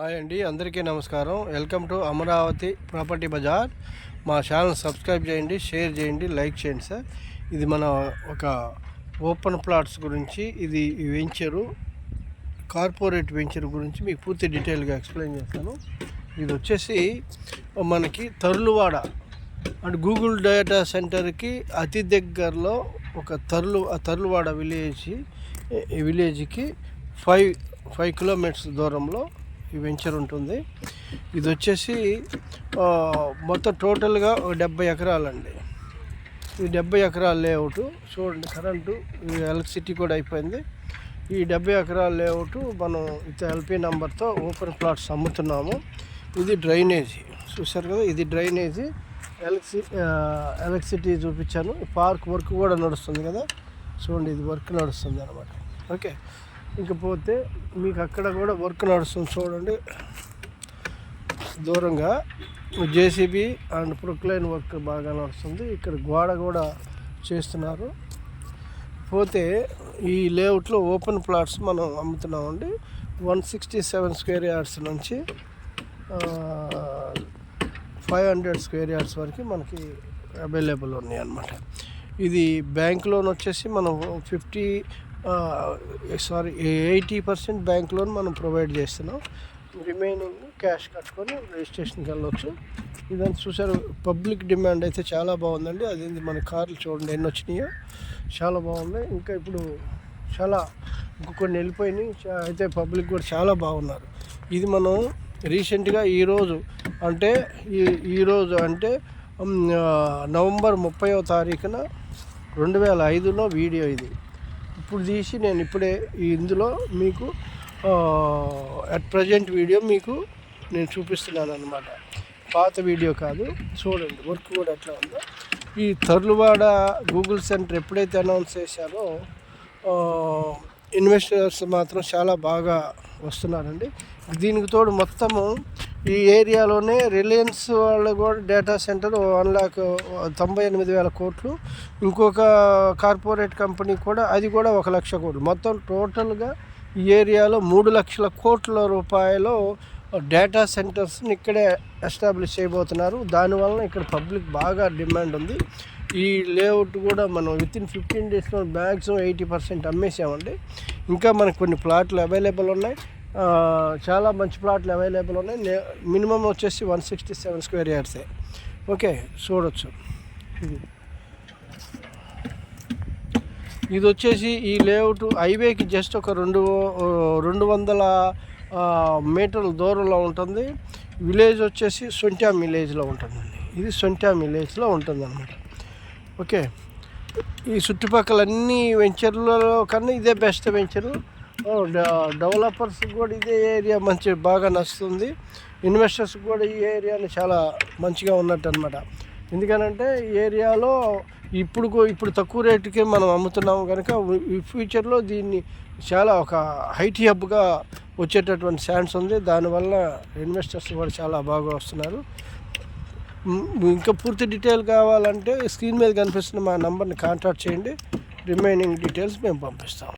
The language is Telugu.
హాయ్ అండి, అందరికీ నమస్కారం. Welcome to Amaravati property bazaar. మా ఛానల్ సబ్స్క్రైబ్ చేయండి, షేర్ చేయండి, లైక్ చేయండి సార్. ఇది మన ఒక ఓపెన్ ప్లాట్స్ గురించి, ఇది వెంచరు, కార్పొరేట్ వెంచర్ గురించి మీకు పూర్తి డీటెయిల్గా ఎక్స్ప్లెయిన్ చేస్తాను. ఇది వచ్చేసి మనకి తర్లువాడ అండ్ గూగుల్ డేటా సెంటర్కి అతి దగ్గరలో ఒక తర్లువాడ విలేజ్కి 5 కిలోమీటర్స్ దూరంలో ఈ వెంచర్ ఉంటుంది. ఇది వచ్చేసి మొత్తం టోటల్గా 70 ఎకరాలండి. ఈ 70 ఎకరాల లేఅవుట్ చూడండి. కరెంటు ఎలక్ట్రిసిటీ కూడా అయిపోయింది. ఈ 70 ఎకరాల లేఅవుట్ మనం ఎల్పీ నెంబర్తో ఓపెన్ ప్లాట్స్ అమ్ముతున్నాము. ఇది డ్రైనేజీ చూసారు కదా, ఇది డ్రైనేజీ. ఎలక్ట్రిసిటీ చూపించాను. పార్క్ వర్క్ కూడా నడుస్తుంది కదా, చూడండి, ఇది వర్క్ నడుస్తుంది అనమాట. ఓకే, ఇంకపోతే మీకు అక్కడ కూడా వర్క్ నడుస్తుంది చూడండి. దూరంగా జేసీబీ అండ్ ప్రొక్లైన్ వర్క్ బాగా నడుస్తుంది. ఇక్కడ గోడ కూడా చేస్తున్నారు. పోతే ఈ లేఅవుట్లో ఓపెన్ ప్లాట్స్ మనం అమ్ముతున్నామండి. 167 స్క్వేర్ యార్డ్స్ నుంచి 500 స్క్వేర్ యార్డ్స్ వరకు మనకి అవైలబుల్ ఉన్నాయి అన్నమాట. ఇది బ్యాంక్ లోన్ వచ్చేసి మనం 80% బ్యాంక్ లోన్ మనం ప్రొవైడ్ చేస్తున్నాం. రిమైనింగ్ క్యాష్ కట్టుకొని రిజిస్ట్రేషన్కి వెళ్ళవచ్చు. ఇదంతా చూసారు. పబ్లిక్ డిమాండ్ అయితే చాలా బాగుందండి. అదేంటి మన కార్లు చూడండి ఎన్ని వచ్చినాయో, చాలా బాగున్నాయి. ఇంకా ఇప్పుడు ఇంకొన్ని వెళ్ళిపోయినాయి. అయితే పబ్లిక్ కూడా చాలా బాగున్నారు. ఇది మనం రీసెంట్గా ఈరోజు అంటే నవంబర్ 30వ తారీఖున 2005లో వీడియో ఇది. ఇప్పుడు తీసి నేను ఇప్పుడే ఇందులో మీకు అట్ ప్రజెంట్ వీడియో మీకు నేను చూపిస్తున్నాను అన్నమాట. పాత వీడియో కాదు. చూడండి వర్క్ కూడా ఎట్లా ఉందో. ఈ తర్లువాడ గూగుల్ సెంటర్ ఎప్పుడైతే అనౌన్స్ చేశారో ఇన్వెస్టర్స్ మాత్రం చాలా బాగా వస్తున్నారండి. దీనికి తోడు మొత్తము ఈ ఏరియాలోనే రిలయన్స్ వాళ్ళు కూడా డేటా సెంటర్ 1,98,000 కోట్లు, ఇంకొక కార్పొరేట్ కంపెనీ కూడా అది కూడా 1 లక్ష కోట్లు, మొత్తం టోటల్గా ఈ ఏరియాలో 3 లక్షల కోట్ల రూపాయలు డేటా సెంటర్స్ని ఇక్కడే ఎస్టాబ్లిష్ చేయబోతున్నారు. దానివల్ల ఇక్కడ పబ్లిక్ బాగా డిమాండ్ ఉంది. ఈ లేఅవుట్ కూడా మనం వితిన్ 15 డేస్లో మ్యాక్సిమం 80% అమ్మేసామండి. ఇంకా మనకు కొన్ని ప్లాట్లు అవైలబుల్ ఉన్నాయి. చాలా మంచి ప్లాట్లు అవైలబుల్ ఉన్నాయి. మినిమం వచ్చేసి 167 స్క్వేర్ యార్డ్సే. ఓకే, చూడొచ్చు. ఇది వచ్చేసి ఈ లేఅవుట్ హైవేకి జస్ట్ ఒక 200 మీటర్ల దూరంలో ఉంటుంది. విలేజ్ వచ్చేసి సొంట్యాం విలేజ్లో ఉంటుందండి. ఇది సొంట్యాం విలేజ్లో ఉంటుంది అన్నమాట. ఓకే, ఈ చుట్టుపక్కల అన్ని వెంచర్లలో కన్నా ఇదే బెస్ట్ వెంచరు. డెవలపర్స్ కూడా ఇదే ఏరియా బాగా నచ్చుతుంది. ఇన్వెస్టర్స్ కూడా ఈ ఏరియాని చాలా మంచిగా ఉన్నట్టు అనమాట. ఎందుకనంటే ఈ ఏరియాలో ఇప్పుడు తక్కువ రేటుకే మనం అమ్ముతున్నాము కనుక ఈ ఫ్యూచర్లో దీన్ని చాలా ఒక హైటీ హబ్గా వచ్చేటటువంటి ఛాన్స్ ఉంది. దానివల్ల ఇన్వెస్టర్స్ కూడా చాలా బాగా వస్తున్నారు. ఇంకా పూర్తి డీటెయిల్ కావాలంటే స్క్రీన్ మీద కనిపిస్తున్న మా నంబర్ని కాంటాక్ట్ చేయండి. రిమైనింగ్ డీటెయిల్స్ మేము పంపిస్తాం.